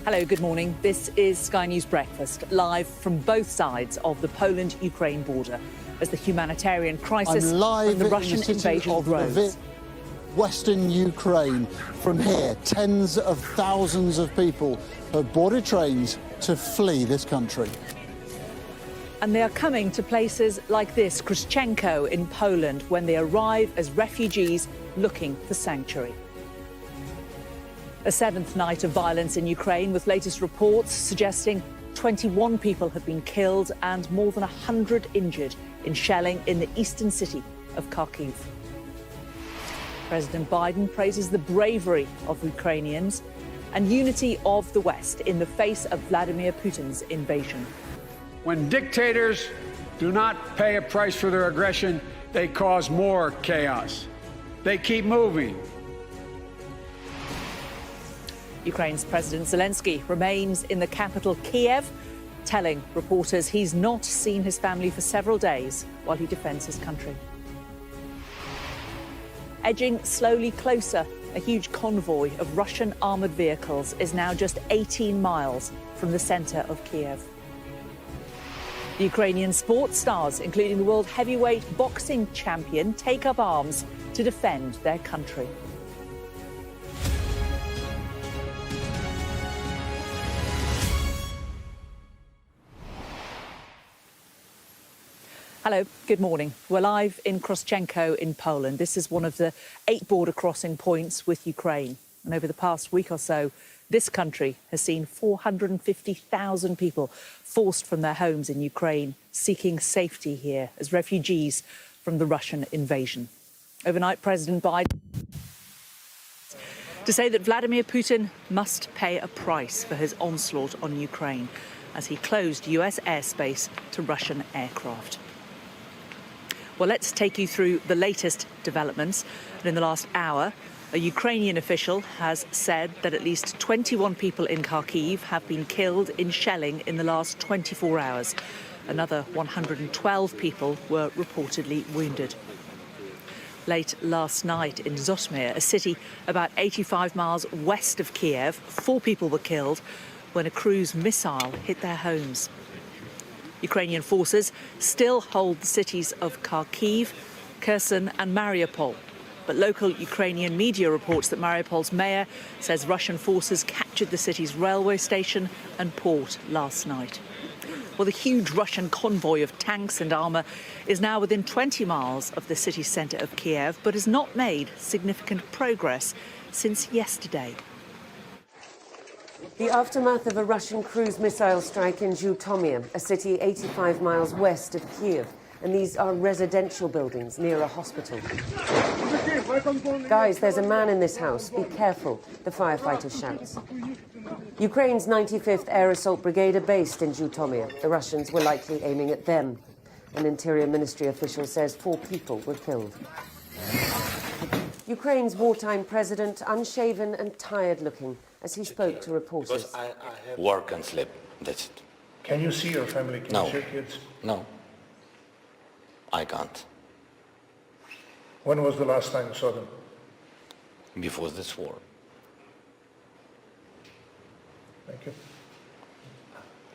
Hello, good morning. This is Sky News Breakfast, live from both sides of the Poland-Ukraine border as the humanitarian crisis and the Russian invasion grows. Western Ukraine. From here, tens of thousands of people have boarded trains to flee this country. And they are coming to places like this, Kryszczenko in Poland, when they arrive as refugees looking for sanctuary. A seventh night of violence in Ukraine, with latest reports suggesting 21 people have been killed and more than 100 injured in shelling in the eastern city of Kharkiv. President Biden praises the bravery of Ukrainians and unity of the West in the face of Vladimir Putin's invasion. When dictators do not pay a price for their aggression, they cause more chaos. They keep moving. Ukraine's President Zelensky remains in the capital, Kiev, telling reporters he's not seen his family for several days while he defends his country. Edging slowly closer, a huge convoy of Russian armoured vehicles is now just 18 miles from the centre of Kiev. The Ukrainian sports stars, including the world heavyweight boxing champion, take up arms to defend their country. Hello, good morning. We're live in Kryszczenko in Poland. This is one of the 8 border crossing points with Ukraine. And over the past week or so, this country has seen 450,000 people forced from their homes in Ukraine, seeking safety here as refugees from the Russian invasion. Overnight, President Biden to say that Vladimir Putin must pay a price for his onslaught on Ukraine as he closed US airspace to Russian aircraft. Well, let's take you through the latest developments. And in the last hour, a Ukrainian official has said that at least 21 people in Kharkiv have been killed in shelling in the last 24 hours. Another 112 people were reportedly wounded. Late last night in Zhytomyr, a city about 85 miles west of Kiev, 4 people were killed when a cruise missile hit their homes. Ukrainian forces still hold the cities of Kharkiv, Kherson and Mariupol. But local Ukrainian media reports that Mariupol's mayor says Russian forces captured the city's railway station and port last night. Well, the huge Russian convoy of tanks and armour is now within 20 miles of the city centre of Kiev, but has not made significant progress since yesterday. The aftermath of a Russian cruise missile strike in Zhytomyr, a city 85 miles west of Kiev. And these are residential buildings near a hospital. Guys, there's a man in this house. Be careful, the firefighter shouts. Ukraine's 95th Air Assault Brigade are based in Zhytomyr. The Russians were likely aiming at them. An Interior Ministry official says 4 people were killed. Ukraine's wartime president, unshaven and tired-looking, as he spoke to reporters. Because I have work and sleep, that's it. Can you see your family? Can you see your kids? No, I can't. When was the last time you saw them? Before this war. Thank you.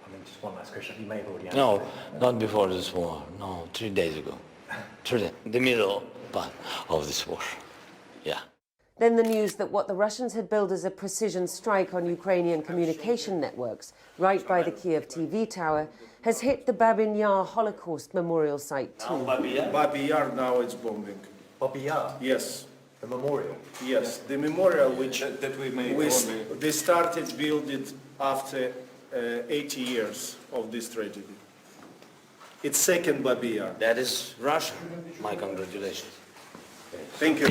I mean, just one last question. You may have already answered No, it. not before this war. No, 3 days ago. The middle part of this war. Yeah. Then the news that what the Russians had billed as a precision strike on Ukrainian communication networks right by the Kiev TV tower has hit the Babyn Yar Holocaust Memorial Site too. Babi Yar now it's bombing. Babi Yar? Yes. The memorial? Yes, the memorial which that we made. they started building after 80 years of this tragedy. It's second Babi Yar. That is Russia. My congratulations. Thank you.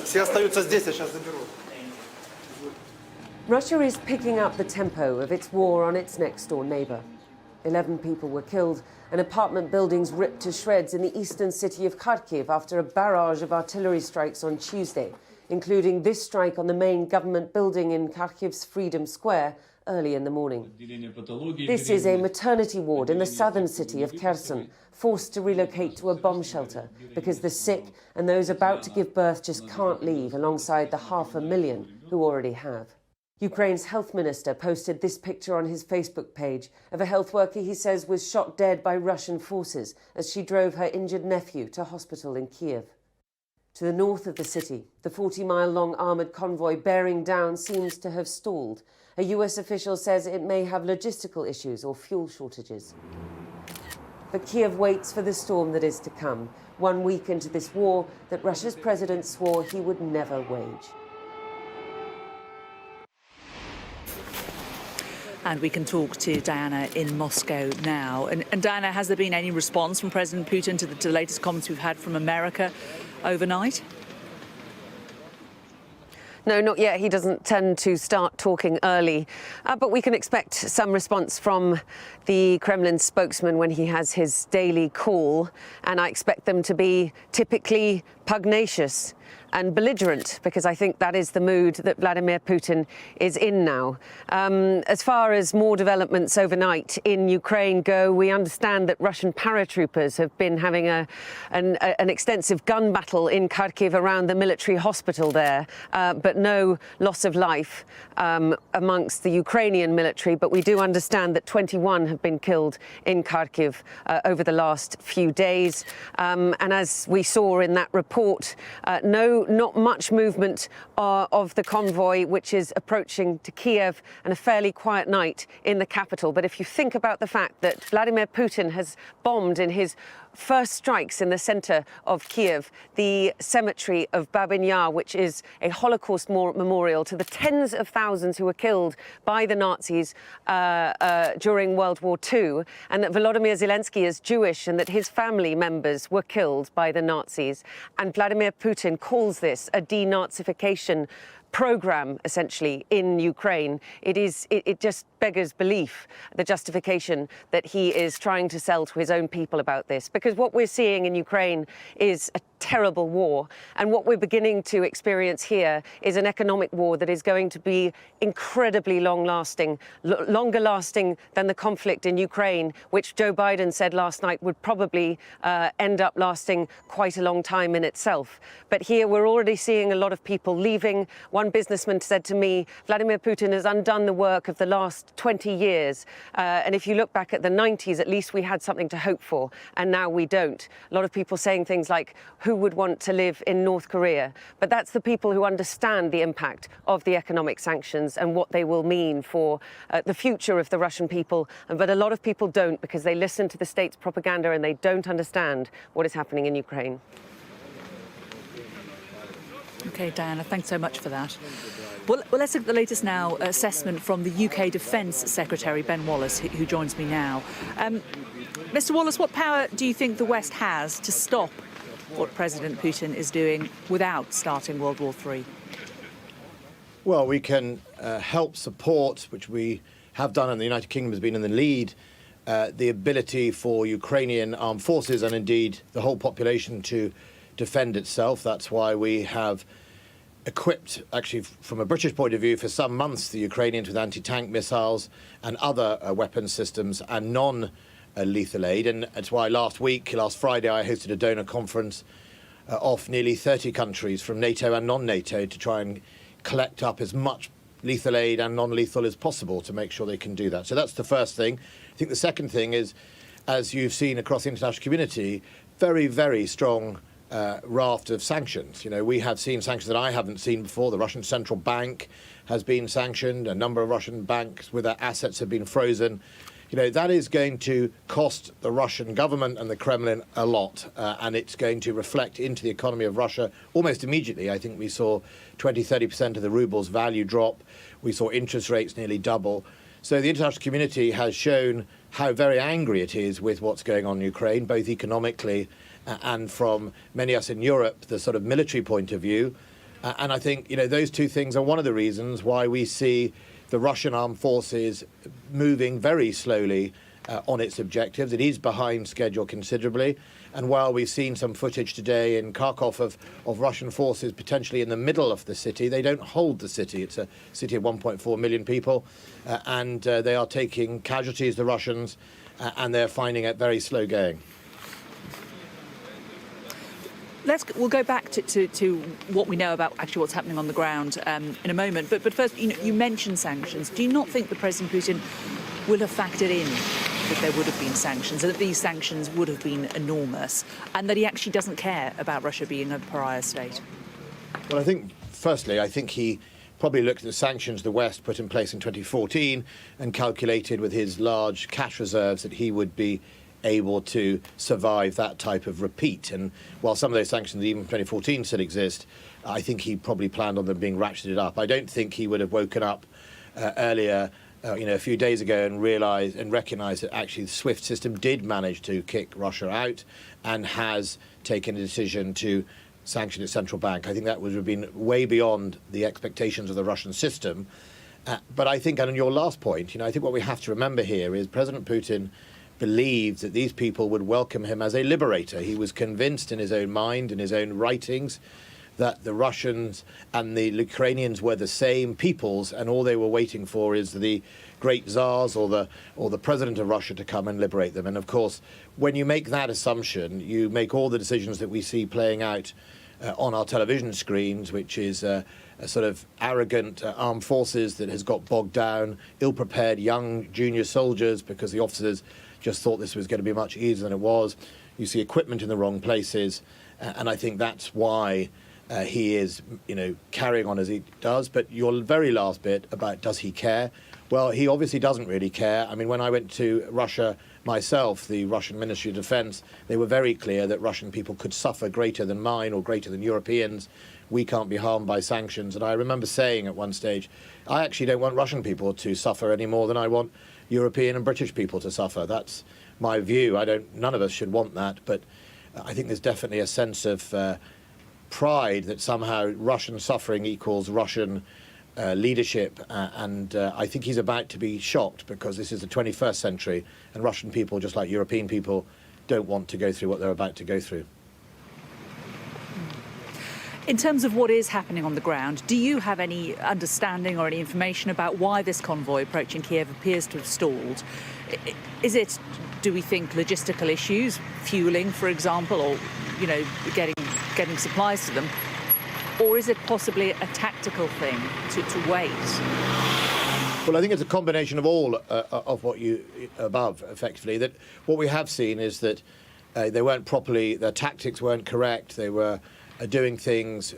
Все остаются здесь, я сейчас заберу. Russia is picking up the tempo of its war on its next-door neighbour. 11 people were killed and apartment buildings ripped to shreds in the eastern city of Kharkiv after a barrage of artillery strikes on Tuesday, including this strike on the main government building in Kharkiv's Freedom Square early in the morning. This is a maternity ward in the southern city of Kherson, forced to relocate to a bomb shelter because the sick and those about to give birth just can't leave alongside the 500,000 who already have. Ukraine's health minister posted this picture on his Facebook page of a health worker he says was shot dead by Russian forces as she drove her injured nephew to hospital in Kiev. To the north of the city, the 40-mile-long armoured convoy bearing down seems to have stalled. A US official says it may have logistical issues or fuel shortages. But Kiev waits for the storm that is to come, 1 week into this war that Russia's president swore he would never wage. And we can talk to Diana in Moscow now. And Diana, has there been any response from President Putin to the latest comments we've had from America overnight? No, not yet. He doesn't tend to start talking early. But we can expect some response from the Kremlin spokesman when he has his daily call. And I expect them to be typically pugnacious and belligerent, because I think that is the mood that Vladimir Putin is in now. As far as more developments overnight in Ukraine go, we understand that Russian paratroopers have been having an extensive gun battle in Kharkiv around the military hospital there, but no loss of life amongst the Ukrainian military. But we do understand that 21 have been killed in Kharkiv over the last few days. And as we saw in that report, not much movement of the convoy, which is approaching to Kiev, and a fairly quiet night in the capital. But if you think about the fact that Vladimir Putin has bombed in his first strikes in the center of Kiev the cemetery of Babin Yar, which is a Holocaust memorial to the tens of thousands who were killed by the Nazis during World War II, and that Volodymyr Zelensky is Jewish and that his family members were killed by the Nazis. And Vladimir Putin calls this a denazification program, essentially, in Ukraine. It just beggars belief, the justification that he is trying to sell to his own people about this. Because what we're seeing in Ukraine is a terrible war. And what we're beginning to experience here is an economic war that is going to be incredibly long-lasting, longer lasting than the conflict in Ukraine, which Joe Biden said last night would probably end up lasting quite a long time in itself. But here we're already seeing a lot of people leaving. One businessman said to me, Vladimir Putin has undone the work of the last 20 years. And if you look back at the 90s, at least we had something to hope for, and now we don't. A lot of people saying things like, who would want to live in North Korea? But that's the people who understand the impact of the economic sanctions and what they will mean for the future of the Russian people. But a lot of people don't, because they listen to the state's propaganda and they don't understand what is happening in Ukraine. OK, Diana, thanks so much for that. Well, let's look at the latest now assessment from the UK Defence Secretary, Ben Wallace, who joins me now. Mr. Wallace, what power do you think the West has to stop what President Putin is doing without starting World War III? Well, we can help support, which we have done, and the United Kingdom has been in the lead, the ability for Ukrainian armed forces and indeed the whole population to defend itself. That's why we have equipped, actually from a British point of view, for some months the Ukrainians with anti-tank missiles and other weapon systems and non-lethal aid. And that's why last Friday, I hosted a donor conference of nearly 30 countries from NATO and non-NATO to try and collect up as much lethal aid and non-lethal as possible to make sure they can do that. So that's the first thing. I think the second thing is, as you've seen across the international community, very, very strong raft of sanctions. You know, we have seen sanctions that I haven't seen before. The Russian Central Bank has been sanctioned. A number of Russian banks with their assets have been frozen. You know, that is going to cost the Russian government and the Kremlin a lot, and it's going to reflect into the economy of Russia almost immediately. I think we saw 20-30% of the ruble's value drop. We saw interest rates nearly double. So the international community has shown how very angry it is with what's going on in Ukraine, both economically and from many of us in Europe, the sort of military point of view. And I think, you know, those two things are one of the reasons why we see the Russian armed forces moving very slowly on its objectives. It is behind schedule considerably. And while we've seen some footage today in Kharkov of Russian forces potentially in the middle of the city, they don't hold the city. It's a city of 1.4 million people, and they are taking casualties, the Russians, and they're finding it very slow going. We'll go back to what we know about actually what's happening on the ground in a moment. But first, you mentioned sanctions. Do you not think that President Putin will have factored in that there would have been sanctions, and that these sanctions would have been enormous, and that he actually doesn't care about Russia being a pariah state? Well, I think he probably looked at the sanctions the West put in place in 2014 and calculated with his large cash reserves that he would be able to survive that type of repeat. And while some of those sanctions, even from 2014, still exist, I think he probably planned on them being ratcheted up. I don't think he would have woken up earlier, a few days ago and realised and recognised that actually the SWIFT system did manage to kick Russia out and has taken a decision to sanction its central bank. I think that would have been way beyond the expectations of the Russian system. But I think, and on your last point, I think what we have to remember here is President Putin believed that these people would welcome him as a liberator. He was convinced in his own mind, in his own writings, that the Russians and the Ukrainians were the same peoples, and all they were waiting for is the great Tsars or the president of Russia to come and liberate them. And of course, when you make that assumption, you make all the decisions that we see playing out on our television screens, which is a sort of arrogant armed forces that has got bogged down, ill-prepared young junior soldiers because the officers just thought this was going to be much easier than it was. You see equipment in the wrong places, and I think that's why he is, carrying on as he does. But your very last bit about does he care? Well, he obviously doesn't really care. I mean, when I went to Russia myself, the Russian Ministry of Defense, they were very clear that Russian people could suffer greater than mine or greater than Europeans. We can't be harmed by sanctions. And I remember saying at one stage, I actually don't want Russian people to suffer any more than I want European and British people to suffer. That's my view. None of us should want that. But I think there's definitely a sense of pride that somehow Russian suffering equals Russian leadership, and I think he's about to be shocked because this is the 21st century and Russian people, just like European people, don't want to go through what they're about to go through. In terms of what is happening on the ground, do you have any understanding or any information about why this convoy approaching Kiev appears to have stalled? Is it, do we think, logistical issues, fueling, for example, or, getting supplies to them? Or is it possibly a tactical thing to wait? Well, I think it's a combination of all of what you above, effectively. That what we have seen is that they weren't properly, their tactics weren't correct. They were doing things,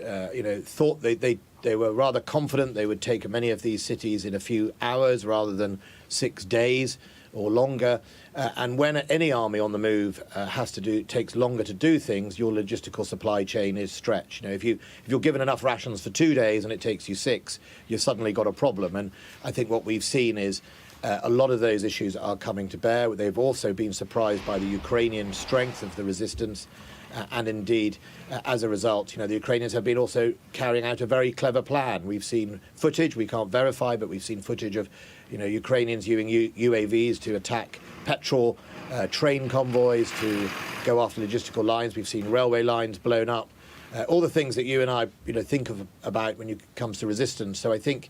thought they were rather confident they would take many of these cities in a few hours rather than 6 days or longer. And when any army on the move takes longer to do things, your logistical supply chain is stretched. If you're given enough rations for 2 days and it takes you 6, you've suddenly got a problem. And I think what we've seen is a lot of those issues are coming to bear. They've also been surprised by the Ukrainian strength of the resistance. And indeed, as a result, the Ukrainians have been also carrying out a very clever plan. We've seen footage, we can't verify, but we've seen footage of, Ukrainians using UAVs to attack petrol, train convoys, to go after logistical lines. We've seen railway lines blown up, all the things that you and I, think about when it comes to resistance. So I think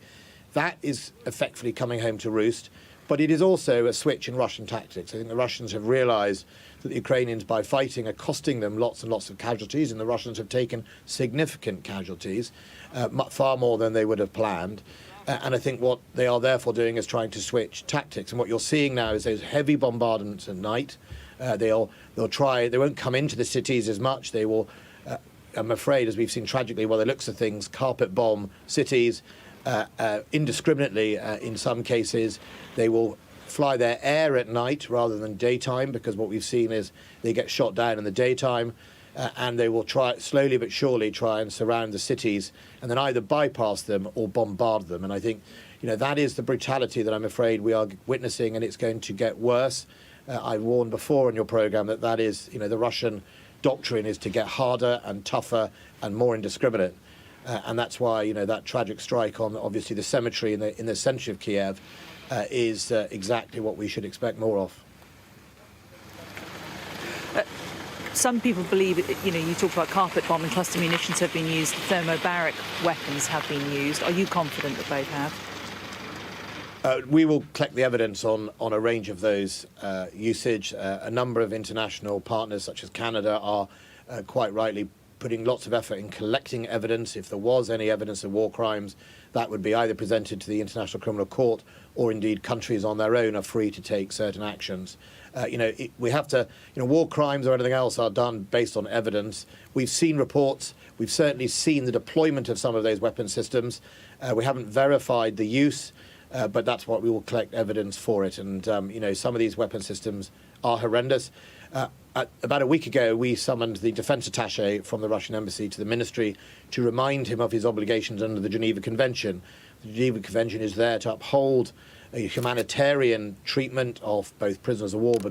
that is effectively coming home to roost. But it is also a switch in Russian tactics. I think the Russians have realised that the Ukrainians, by fighting, are costing them lots and lots of casualties, and the Russians have taken significant casualties, far more than they would have planned. And I think what they are therefore doing is trying to switch tactics. And what you're seeing now is those heavy bombardments at night. They'll try. They won't come into the cities as much. They will, I'm afraid, as we've seen tragically, by the looks of things, carpet bomb cities indiscriminately in some cases. They will fly their air at night rather than daytime, because what we've seen is they get shot down in the daytime, and they will try slowly but surely try and surround the cities and then either bypass them or bombard them. And I think that is the brutality that I'm afraid we are witnessing, and it's going to get worse. I warned before in your programme that is the Russian doctrine is to get harder and tougher and more indiscriminate. And that's why that tragic strike on obviously the cemetery in the centre of Kiev is exactly what we should expect more of. Some people believe, you talk about carpet bomb and cluster munitions have been used, thermobaric weapons have been used. Are you confident that both have? We will collect the evidence on a range of those usage. A number of international partners, such as Canada, are quite rightly putting lots of effort in collecting evidence. If there was any evidence of war crimes, that would be either presented to the International Criminal Court, or indeed countries on their own are free to take certain actions. We have to, war crimes or anything else are done based on evidence. We've seen reports. We've certainly seen the deployment of some of those weapon systems. We haven't verified the use, but that's what we will collect evidence for it. And, some of these weapon systems are horrendous. About a week ago, we summoned the defense attaché from the Russian embassy to the ministry to remind him of his obligations under the Geneva Convention. The Geneva Convention is there to uphold a humanitarian treatment of both prisoners of war, but